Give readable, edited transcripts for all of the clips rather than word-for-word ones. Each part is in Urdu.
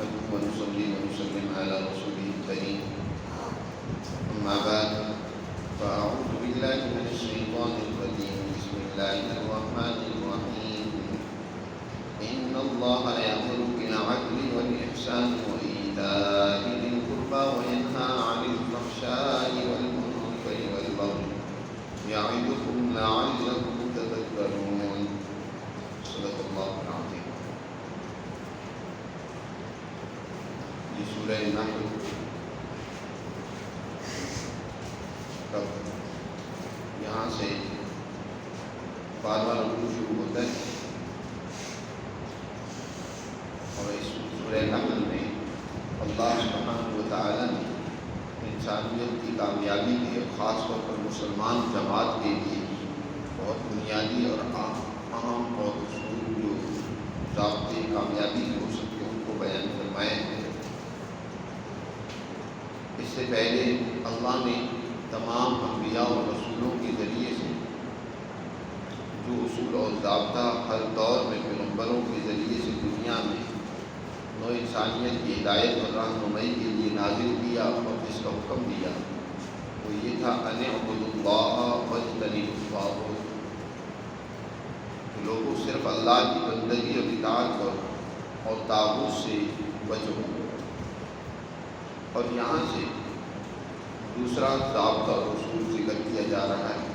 نحمده ونصلي ونسلم على رسوله الكريم أما بعد فأعوذ بالله من الشيطان الرجيم بسم الله الرحمن الرحيم إن الله يأمر بالعدل والإحسان وإيتاء ذي القربى وينهى عن الفحشاء والمنكر والبغي يعظكم لعلكم تذكرون صدق الله العظيم. یہ سورہ نحل یہاں سے بار بار رکوع شروع ہوتا ہے اور اس سورہ نحل میں اللہ سبحانہ و تعالیٰ نے انسانیت کی کامیابی کے خاص طور پر مسلمان جماعت کے لیے بہت بنیادی اور اہم اور اصول جو ضابطے کامیابی ہو سکتے ان کو بیان فرمائے ہیں. اس سے پہلے اللہ نے تمام انبیاء اور رسولوں کے ذریعے سے جو اصول اور ضابطہ ہر دور میں پیغمبروں کے ذریعے سے دنیا میں نوع انسانیت کی ہدایت اور رہنمائی کے لیے نازل کیا اور جس کا حکم دیا وہ یہ تھا ان اعبدوا اللہ واجتنبوا الطاغوت، لوگوں صرف اللہ کی بندگی اور اطاعت کرو اور طاغوت سے بچو. اور یہاں سے دوسرا ضابطہ اور اصول ذکر کیا جا رہا ہے.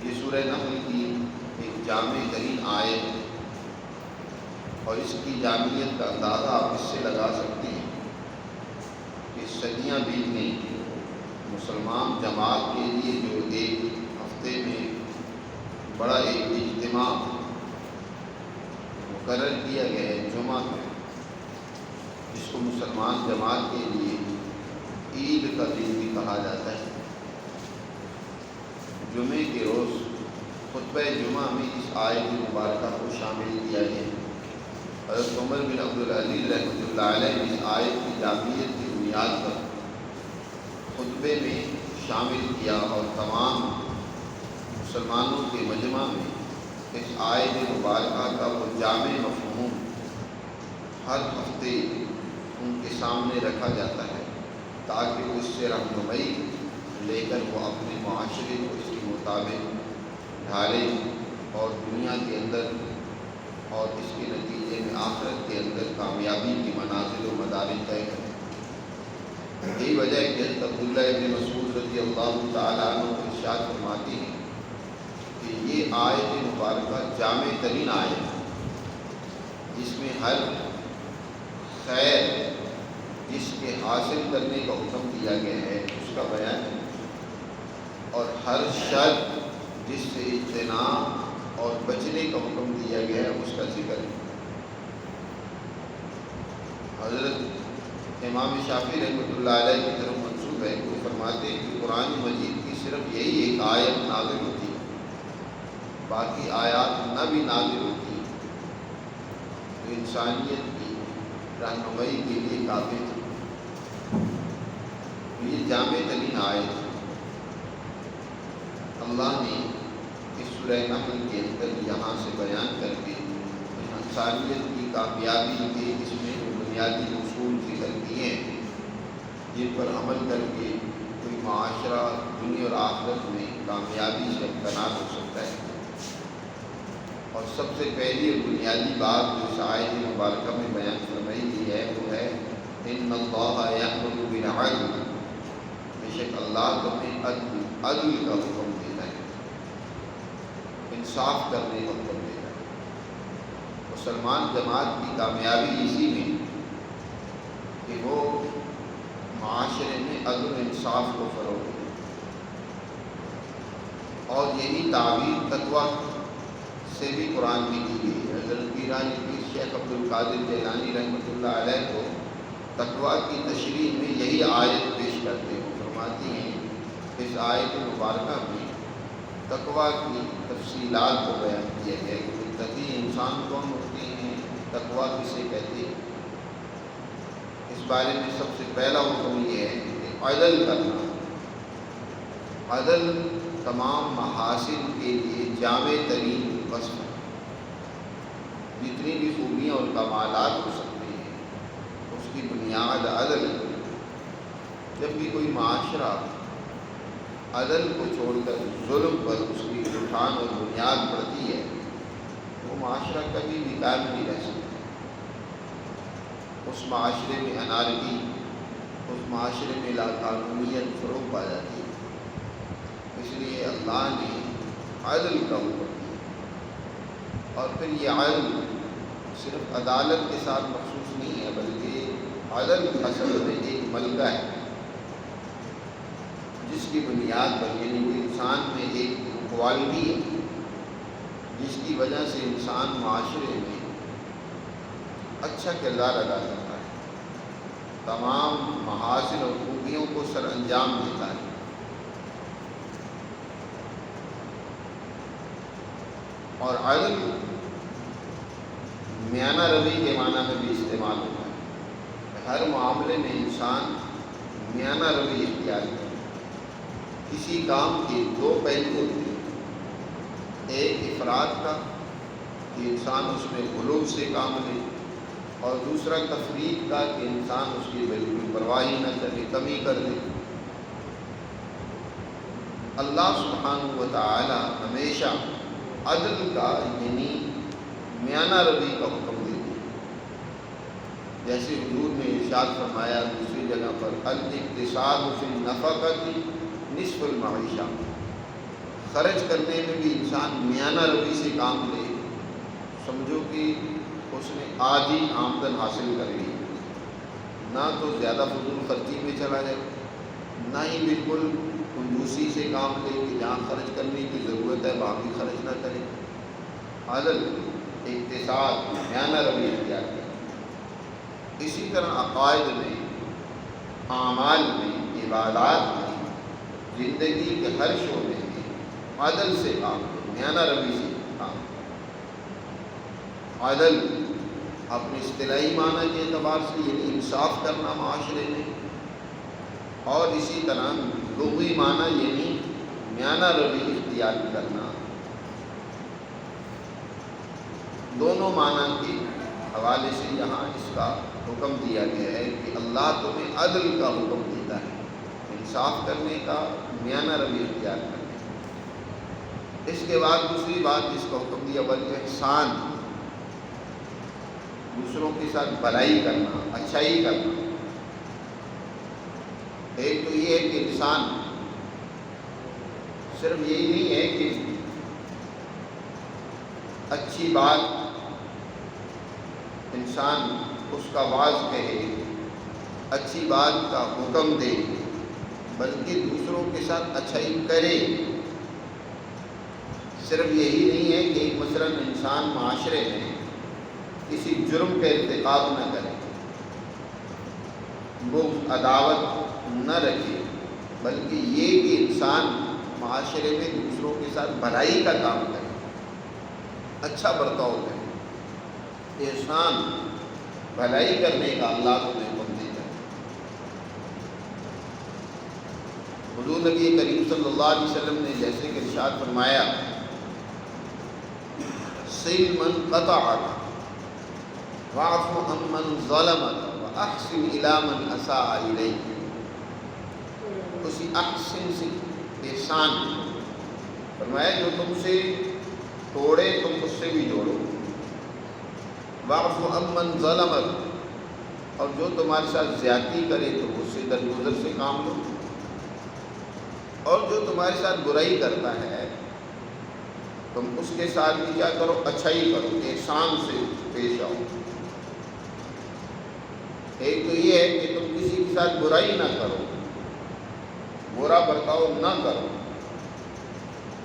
یہ سورہ نحل کی ایک جامع ترین آیت ہے اور اس کی جامعیت کا اندازہ آپ اس سے لگا سکتے ہیں کہ صدیاں بیت گئیں، مسلمان جماعت کے لیے جو ایک ہفتے میں بڑا ایک اجتماع مقرر کیا گیا ہے جمعہ میں، جس کو مسلمان جماعت کے لیے عید کا دن بھی کہا جاتا ہے. جمعے کے روز خطبہ جمعہ میں اس آیت مبارکہ کو شامل کیا گیا. حضرت عمر بن عبدالعزیز رحمۃ اللہ علیہ نے اس آیت کی جامعیت کی بنیاد پر خطبے میں شامل کیا اور تمام مسلمانوں کے مجمع میں اس آیت مبارکہ کا وہ جامع مفہوم ہر ہفتے ان کے سامنے رکھا جاتا ہے تاکہ وہ اس سے رہنمائی لے کر وہ اپنے معاشرے کو اس کے مطابق ڈھالیں اور دنیا کے اندر اور اس کے نتیجے میں آخرت کے اندر کامیابی کی منازل و مدارج طے کریں. یہی وجہ ہے کہ عبداللہ ابن مسعود رضی اللہ تعالیٰ عنہ ارشاد فرماتے ہیں کہ یہ آیت مبارکہ جامع ترین آیت ہے جس میں ہر خیر جس کے حاصل کرنے کا حکم دیا گیا ہے اس کا بیان ہے اور ہر شر جس سے اجتناب اور بچنے کا حکم دیا گیا ہے اس کا ذکر ہے. حضرت امام شافعی رحمۃ اللہ علیہ کی طرف منسوب ہے وہ فرماتے ہیں کہ قرآن مجید کی صرف یہی ایک آیت نازل ہوتی ہے، باقی آیات نہ بھی نازل ہوتی تو انسانیت کی رہنمائی کے لیے کافی تھی. یہ جامع ترین آیت ہے. اللہ نے اس سورہ نحل کے اندر یہاں سے بیان کر کے انسانیت کی کامیابی کے اس میں بنیادی اصول ذکر کیے ہیں جن پر عمل کر کے کوئی معاشرہ دنیا اور آخرت میں کامیابی سے امکنار ہو سکتا ہے. اور سب سے پہلی اور بنیادی بات جو اس آیت مبارکہ میں بیان فرمائی گئی ہے وہ ہے ان اللہ یأمر بالعدل، بے شک اللہ تمہیں عدل کا حکم دیتا ہے، انصاف کرنے کا حکم دیتا ہے. مسلمان جماعت کی کامیابی اسی میں کہ وہ معاشرے میں عدل و انصاف کو فروغ دے اور یہی تعبیر تقویٰ سے بھی قرآن میں کی گئی ہے. حضرت پیرانی پیر شیخ عبدالقادر جیلانی رحمۃ اللہ علیہ کو تقویٰ کی تشریح میں یہی آیت پیش کرتے ہیں. فرماتی ہیں اس آیت مبارکہ میں تقویٰ کی تفصیلات کو بیان کیا گیا کہ متقی انسان کون ہوتے ہیں، تقویٰ کسے کہتے ہیں. اس بارے میں سب سے پہلا حکم یہ ہے کہ عدل کرنا. عدل تمام محاسن کے لیے جامع ترین وصف ہے. جتنی بھی خوبیاں اور کمالات ہو سکتے ہیں کی بنیاد عدل ہے۔ جب بھی کوئی معاشرہ عدل کو چھوڑ کر ظلم پر اس کی اٹھان اور بنیاد پڑتی ہے، وہ معاشرہ کبھی بھی قائم نہیں رہ سکتا۔ اس معاشرے میں انارکی، اس معاشرے میں لاقانونیت فروغ پا جاتی ہے۔ اس لیے اللہ نے عدل کا حکم دیا، اور پھر یہ عدل صرف عدالت کے ساتھ مخصوص نہیں ہے، بلکہ عدل اصل میں ایک ملکہ ہے، جس کی بنیاد پر یعنی وہ انسان میں ایک کوالٹی ہے جس کی وجہ سے انسان معاشرے میں اچھا کردار ادا کرتا ہے، تمام محاسن اور خوبیوں کو سر انجام دیتا ہے۔ اور عدل میانہ روی کے معنی میں بھی استعمال ہوتا ہے۔ ہر معاملے میں انسان میانہ روی اختیار کرے۔ کسی کام کے دو پہلو ہوتے ہیں، ایک افراد کا کہ انسان اس میں غلو سے کام لے، اور دوسرا تفریق کا کہ انسان اس کی بالکل پرواہ ہی نہ کرے، کمی کر دے۔ اللہ سبحانہ و تعالی ہمیشہ عدل کا یعنی میانہ روی کا حکم دیتے ہیں۔ جیسے حضور نے ارشاد فرمایا دوسری جگہ پر، الاقتصاد فی النفقۃ نصف المعیشہ، خرچ کرنے میں بھی انسان میانہ روی سے کام لے، سمجھو کہ اس نے آدھی آمدن حاصل کر لی، نہ تو زیادہ فضول خرچی میں چلا جائے، نہ ہی بالکل کنجوسی سے کام لے کہ جہاں خرچ کرنے کی ضرورت ہے وہاں بھی خرچ نہ کرے۔ عدل، اقتصاد، میانہ روی اختیار کرے۔ اسی طرح عقائد میں، اعمال میں، عبادات میں، زندگی کے ہر شعبے میں عدل سے کام لے، میانہ روی سے کام لے۔ عدل اپنے اصطلاحی معنی کے اعتبار سے یعنی انصاف کرنا معاشرے میں، اور اسی طرح لغوی معنی یعنی میانہ روی اختیار کرنا۔ دونوں معنی کے حوالے سے یہاں اس کا حکم دیا گیا ہے کہ اللہ تمہیں عدل کا حکم دیتا ہے، انصاف کرنے کا، میانہ روی اختیار کرنے کا۔ اس کے بعد دوسری بات جس کا حکم دیا احسان، دوسروں کے ساتھ بھلائی کرنا، اچھائی کرنا۔ ایک تو یہ ہے کہ انسان صرف یہی نہیں ہے کہ اچھی بات انسان اس کا واعظ کہے، اچھی بات کا حکم دے، بلکہ دوسروں کے ساتھ اچھائی کرے۔ صرف یہی نہیں ہے کہ مثلاً انسان معاشرے میں کسی جرم کا ارتکاب نہ کرے، بغض عداوت نہ رکھے، بلکہ یہ کہ انسان معاشرے میں دوسروں کے ساتھ بھلائی کا کام کرے، اچھا برتاؤ کرے۔ احسان، بھلائی کرنے کا اللہ کو حکم دیتا ہے۔ حضور نبی کریم صلی اللہ علیہ وسلم نے جیسے کہ ارشاد فرمایا، صل من قطعک واعف عمن ظلمک واحسن الی من اساء الیک۔ اسی احسن سے احسان فرمایا، جو تم سے توڑے تم اس سے بھی جوڑو، واعف عمن ظلمک، اور جو تمہارے ساتھ زیادتی کرے تو اس سے درگزر سے کام لو، اور جو تمہارے ساتھ برائی کرتا ہے تم اس کے ساتھ بھی کیا کرو، اچھائی کرو، احسان سے پیش آؤ۔ ایک تو یہ ہے کہ تم کسی کے ساتھ برائی نہ کرو، برا برتاؤ نہ کرو۔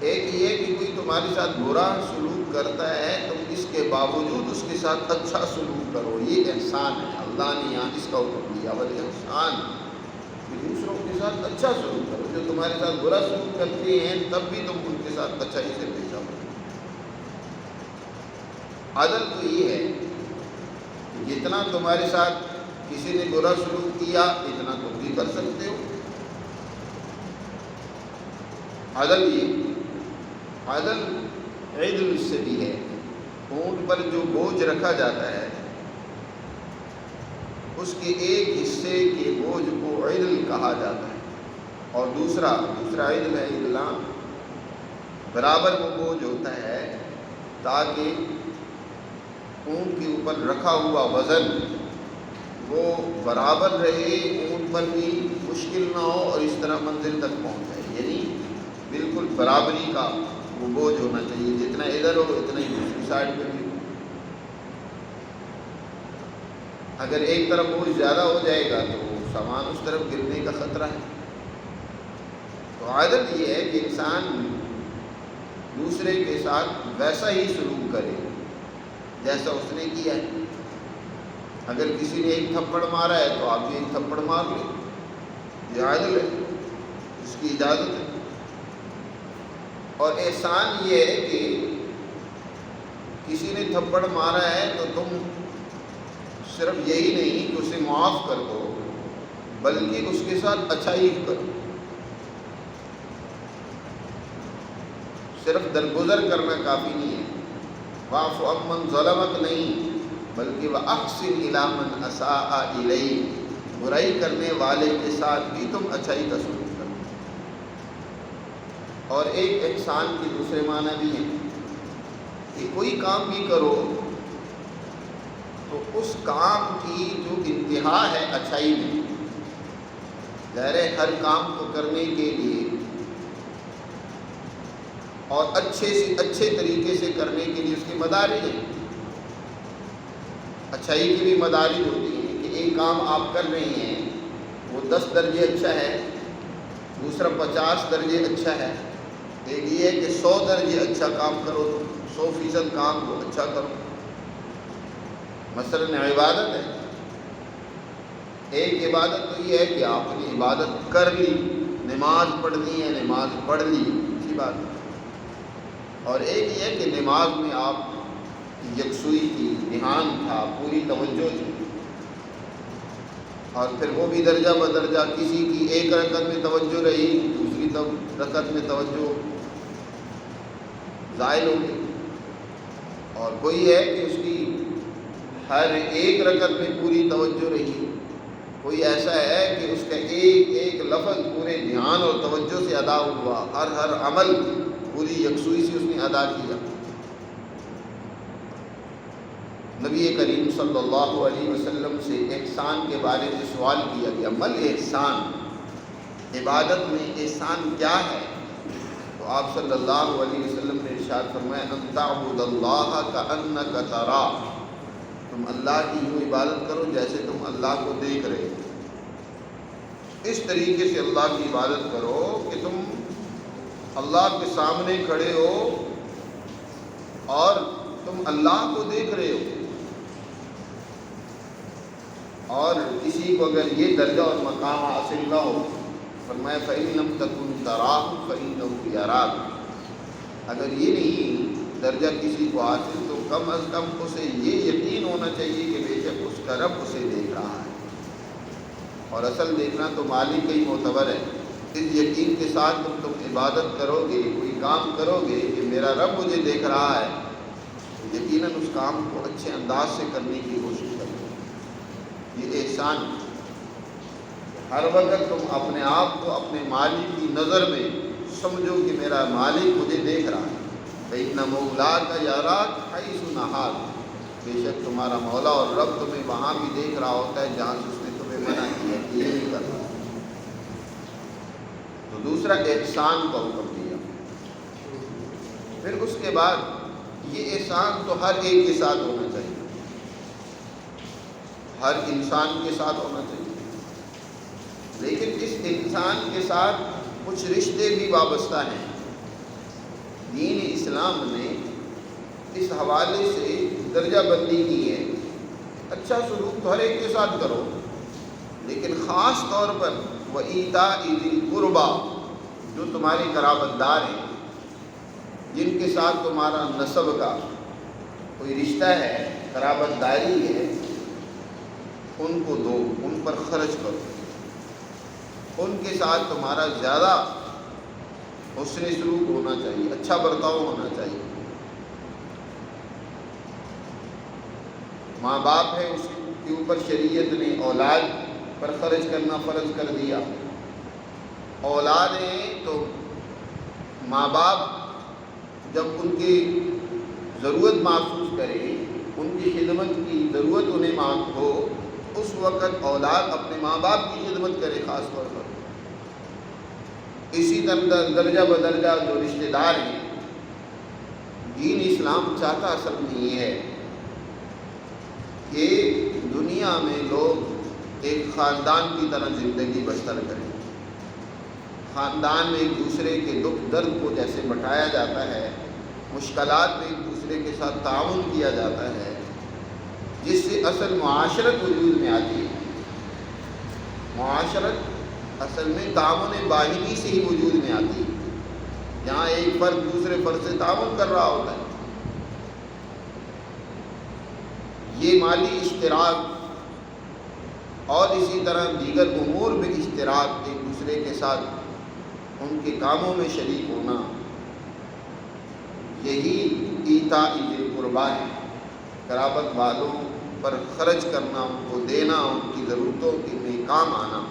ایک یہ کہ کوئی تمہارے ساتھ برا سلوک کرتا ہے تم اس کے باوجود اس کے ساتھ اچھا سلوک کرو، یہ احسان ہے۔ اللہ نے یہاں اس کا حکم دیا، بلکہ احسان کہ دوسروں کے ساتھ اچھا سلوک کرو، جو تمہارے ساتھ برا سلوک کرتے ہیں تب بھی تم ان کے ساتھ اچھائی سے پیش آؤ۔ عدل تو یہ ہے کہ جتنا تمہارے ساتھ کسی نے برا سلوک کیا اتنا تم بھی کر سکتے ہو۔ عدل یہ عدل عدل اس سے بھی ہے، اونٹ پر جو بوجھ رکھا جاتا ہے اس کے ایک حصے کے بوجھ کو عدل کہا جاتا ہے، اور دوسرا عدل ہے اعلان، برابر وہ بوجھ ہوتا ہے تاکہ اونٹ کے اوپر رکھا ہوا وزن وہ برابر رہے، اونٹ پر بھی مشکل نہ ہو اور اس طرح منزل تک پہنچ جائے، یعنی بالکل برابری کا وہ بوجھ ہونا چاہیے، جتنا ادھر ہو اتنا ہی دوسری سائڈ پہ بھی ہو۔ اگر ایک طرف بوجھ زیادہ ہو جائے گا تو سامان اس طرف گرنے کا خطرہ ہے۔ تو عادت یہ ہے کہ انسان دوسرے کے ساتھ ویسا ہی سلوک کرے جیسا اس نے کیا ہے۔ اگر کسی نے ایک تھپڑ مارا ہے تو آپ بھی ایک تھپڑ مار لیں، یہ عادل ہے، اس کی اجازت ہے۔ اور احسان یہ ہے کہ کسی نے تھپڑ مارا ہے تو تم صرف یہی نہیں کہ اسے معاف کر دو، بلکہ اس کے ساتھ اچھائی کرو، صرف درگزر کرنا کافی نہیں ہے، واعف عمن ظلمک نہیں، بلکہ وَأَحْسِنْ إِلَىٰ مَنْ أَسَاءَ إِلَيْكَ، برائی کرنے والے کے ساتھ بھی تم اچھائی کا سلوک کرو۔ اور ایک احسان کے دوسرے معنی بھی ہیں کہ کوئی کام بھی کرو تو اس کام کی جو انتہا ہے اچھائی میں، ظاہر ہے ہر کام کو کرنے کے لیے اور اچھے طریقے سے کرنے کے لیے اس کے مدارج ہیں، اچھائی کی بھی مدارج ہوتی ہیں کہ ایک کام آپ کر رہے ہیں وہ 10 درجے اچھا ہے، دوسرا 50 درجے اچھا ہے، ایک یہ ہے کہ 100 درجے اچھا کام کرو، 100% کام کو اچھا کرو۔ مثلا عبادت ہے، ایک عبادت تو یہ ہے کہ آپ نے عبادت کر لی، نماز پڑھنی ہے نماز پڑھ لی، اچھی بات ہے، اور ایک یہ ہے کہ نماز میں آپ یکسوئی کی، دھیان تھا، پوری توجہ تھی، اور پھر وہ بھی درجہ بدرجہ، کسی کی ایک رکعت میں توجہ رہی، دوسری رکعت میں توجہ زائل ہو گئی، اور کوئی ہے کہ اس کی ہر ایک رکعت میں پوری توجہ رہی، کوئی ایسا ہے کہ اس کا ایک ایک لفظ پورے دھیان اور توجہ سے ادا ہوا، ہر عمل پوری یکسوئی سے اس نے ادا کیا۔ نبی کریم صلی اللہ علیہ وسلم سے احسان کے بارے میں سوال کیا گیا، مل احسان، عبادت میں احسان کیا ہے؟ تو آپ صلی اللہ علیہ وسلم نے ارشاد فرمایا، ان تعبد اللہ کأنک تراہ، تم اللہ کی یوں عبادت کرو جیسے تم اللہ کو دیکھ رہے ہو، اس طریقے سے اللہ کی عبادت کرو کہ تم اللہ کے سامنے کھڑے ہو اور تم اللہ کو دیکھ رہے ہو، اور کسی کو اگر یہ درجہ اور مقام حاصل نہ ہو، فرمایا فَإِن لَمْ تَكُنْ تَرَاهُ فَإِنَّهُ يَرَاكَ، اگر یہ نہیں درجہ کسی کو حاصل تو کم از کم اسے یہ یقین ہونا چاہیے کہ بے شک اس کا رب اسے دیکھ رہا ہے، اور اصل دیکھنا تو مالک کا ہی معتبر ہے۔ اس یقین کے ساتھ تم عبادت کرو گے، کوئی کام کرو گے کہ میرا رب مجھے دیکھ رہا ہے، تو یقیناً اس کام کو اچھے انداز سے کرنے کی کوشش کرو۔ یہ احسان، ہر وقت تم اپنے آپ کو اپنے مالک کی نظر میں سمجھو کہ میرا مالک مجھے دیکھ رہا ہے، فَإِنَّ مَوْلَاكَ يَرَاكَ حَيْثُ نَهَاكَ، بے شک تمہارا مولا اور رب تمہیں وہاں بھی دیکھ رہا ہوتا ہے جہاں سے اس نے تمہیں منع کیا کہ یہ نہیں کرنا۔ تو دوسرا احسان کا حکم دیا۔ پھر اس کے بعد یہ احسان تو ہر ایک کے ساتھ ہونا چاہیے، ہر انسان کے ساتھ ہونا چاہیے، لیکن اس انسان کے ساتھ کچھ رشتے بھی وابستہ ہیں۔ دین اسلام نے اس حوالے سے درجہ بندی کی ہے، اچھا سلوک تو ہر ایک کے ساتھ کرو، لیکن خاص طور پر وَإِيتَاءِ ذِي الْقُرْبَىٰ، جو تمہارے قرابت دار ہیں، جن کے ساتھ تمہارا نسب کا کوئی رشتہ ہے، قرابت داری ہے، ان کو دو، ان پر خرچ کرو، ان کے ساتھ تمہارا زیادہ حسن سلوک ہونا چاہیے، اچھا برتاؤ ہونا چاہیے۔ ماں باپ ہے کے اوپر شریعت نے اولاد پر خرچ کرنا فرض کر دیا۔ اولادیں تو ماں باپ جب ان کی ضرورت محسوس کرے، ان کی خدمت کی ضرورت انہیں ہو، اس وقت اولاد اپنے ماں باپ کی خدمت کرے خاص طور پر۔ اسی طرح درجہ بدرجہ جو رشتہ دار ہیں، دین اسلام چاہتا اصل میں یہ ہے کہ دنیا میں لوگ ایک خاندان کی طرح زندگی بسر کریں۔ خاندان میں ایک دوسرے کے دکھ درد کو جیسے بٹھایا جاتا ہے، مشکلات میں ایک دوسرے کے ساتھ تعاون کیا جاتا ہے، جس سے اصل معاشرت وجود میں آتی ہے۔ معاشرت اصل میں تعاون باہمی سے ہی وجود میں آتی ہے، جہاں ایک فرد دوسرے فرد سے تعاون کر رہا ہوتا ہے۔ یہ مالی اشتراک اور اسی طرح دیگر امور میں اشتراک، ایک دوسرے کے ساتھ ان کے کاموں میں شریک ہونا، یہی ایتاء ذی القربیٰ ہے۔ قرابت والوں پر خرچ کرنا، ان کو دینا، ان کی ضرورتوں کے میں کام آنا،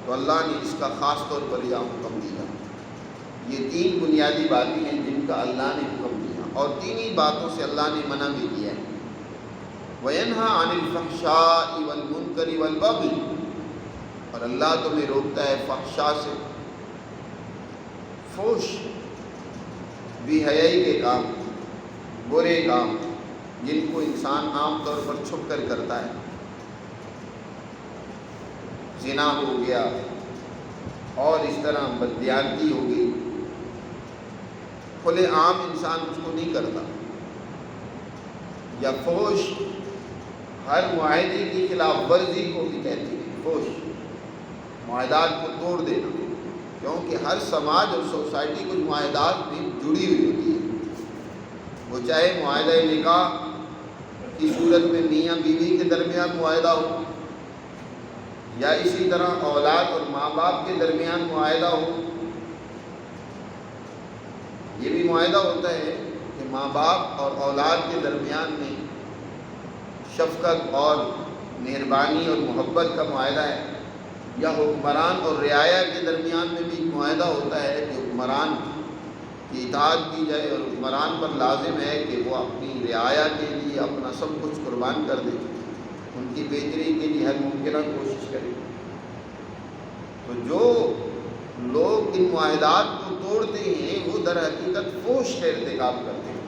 تو اللہ نے اس کا خاص طور پر یہ حکم دیا۔ یہ تین بنیادی باتیں ہیں جن کا اللہ نے حکم دیا، اور تینی باتوں سے اللہ نے منع بھی کیا ہے۔ وَيَنْهَا عَنِ الْفَحْشَاءِ وَالْمُنْكَرِ وَالْبَغْيِ، اور اللہ تمہیں روکتا ہے فحشاء سے، فحش، بے حیائی کے کام، برے کام جن کو انسان عام طور پر چھپ کر کرتا ہے۔ زنا ہو گیا، اور اس طرح بددیانتی ہو گئی، کھلے عام انسان اس کو نہیں کرتا۔ یا فحش، ہر معاہدے کی خلاف ورزی کو بھی کہتے ہیں فحش، معاہدات کو توڑ دینا، کیونکہ ہر سماج اور سوسائٹی کچھ معاہدات میں جڑی ہوئی ہوتی ہے۔ وہ چاہے معاہدہ نکاح کی صورت میں میاں بیوی کے درمیان معاہدہ ہو، یا اسی طرح اولاد اور ماں باپ کے درمیان معاہدہ ہو۔ یہ بھی معاہدہ ہوتا ہے کہ ماں باپ اور اولاد کے درمیان میں شفقت اور مہربانی اور محبت کا معاہدہ ہے، یا حکمران اور رعایا کے درمیان میں بھی ایک معاہدہ ہوتا ہے کہ حکمران کی اطاعت کی جائے، اور حکمران پر لازم ہے کہ وہ اپنی رعایا کے لیے اپنا سب کچھ قربان کر دے، ان کی بہتری کے لیے ہر ممکنہ کوشش کرے۔ تو جو لوگ ان معاہدات کو توڑتے ہیں وہ در حقیقت فحش کا ارتکاب کرتے ہیں۔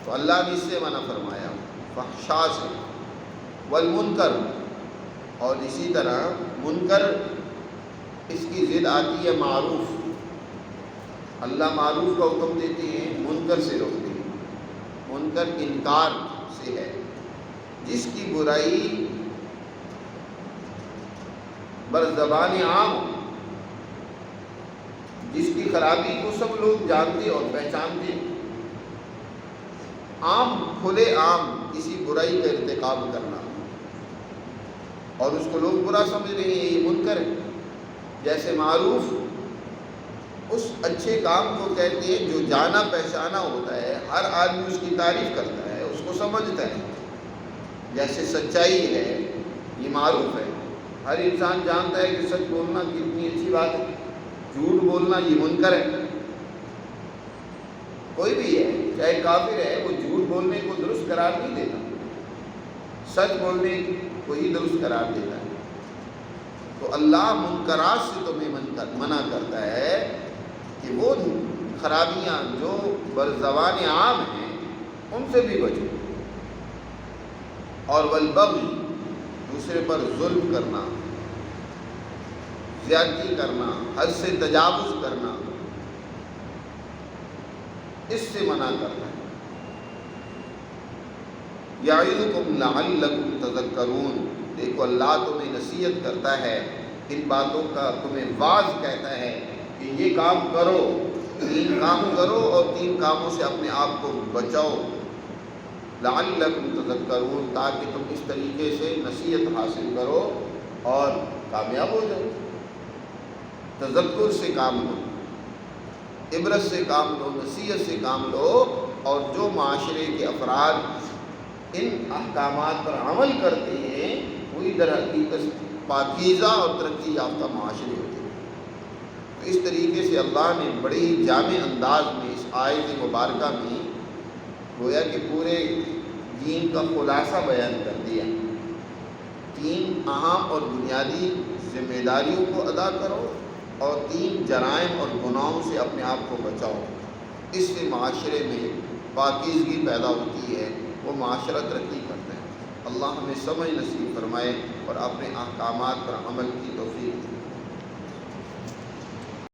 تو اللہ نے اس سے منع فرمایا، فحشاء سے، والمنکر، اور اسی طرح منکر اس کی ضد آتی ہے معروف۔ اللہ معروف کا حکم دیتے ہیں، منکر سے روکتے ہیں۔ منکر انکار سے ہے، جس کی برائی بر زبان عام ہو، جس کی خرابی کو سب لوگ جانتے اور پہچانتے ہیں۔ عام، کھلے عام کسی برائی کا ارتکاب کرنا، اور اس کو لوگ برا سمجھ رہے ہیں، یہ منکر ہے۔ جیسے معروف اس اچھے کام کو کہتے ہیں جو جانا پہچانا ہوتا ہے، ہر آدمی اس کی تعریف کرتا ہے، اس کو سمجھتا ہے۔ جیسے سچائی ہے، یہ معروف ہے، ہر انسان جانتا ہے کہ سچ بولنا کتنی اچھی بات ہے۔ جھوٹ بولنا یہ منکر ہے۔ کوئی بھی ہے، چاہے کافر ہے، وہ جھوٹ بولنے کو درست قرار نہیں دیتا، سچ بولنے کو ہی درست قرار دیتا ہے۔ تو اللہ منکرات سے تمہیں منع کرتا ہے کہ وہ خرابیاں جو برزبان عام ہیں ان سے بھی بچو۔ اور والبغی، دوسرے پر ظلم کرنا، زیادتی کرنا، حد سے تجاوز کرنا، اس سے منع کرنا ہے۔ یعظکم لعلکم تذکرون، دیکھو اللہ تمہیں نصیحت کرتا ہے، ان باتوں کا تمہیں واعظ کہتا ہے کہ یہ کام کرو، تین کام کرو، اور تین کاموں سے اپنے آپ کو بچاؤ۔ لعلکم تذکرون، تاکہ تم اس طریقے سے نصیحت حاصل کرو اور کامیاب ہو جاؤ۔ تذکر سے کام لو، عبرت سے کام لو، نصیحت سے کام لو، اور جو معاشرے کے افراد ان احکامات پر عمل کرتے ہیں وہی در حقیقت پاکیزہ اور ترقی یافتہ معاشرے ہوتے ہیں۔ تو اس طریقے سے اللہ نے بڑی جامع انداز میں اس آیت مبارکہ میں گویا کہ پورے دین کا خلاصہ بیان کر دیا۔ 3 اہم اور بنیادی ذمہ داریوں کو ادا کرو اور 3 جرائم اور گناہوں سے اپنے آپ کو بچاؤ۔ اس سے معاشرے میں پاکیزگی پیدا ہوتی ہے، وہ معاشرہ ترقی کرتا ہے۔ اللہ ہمیں سمجھ نصیب فرمائے اور اپنے احکامات پر عمل کی توفیق دے۔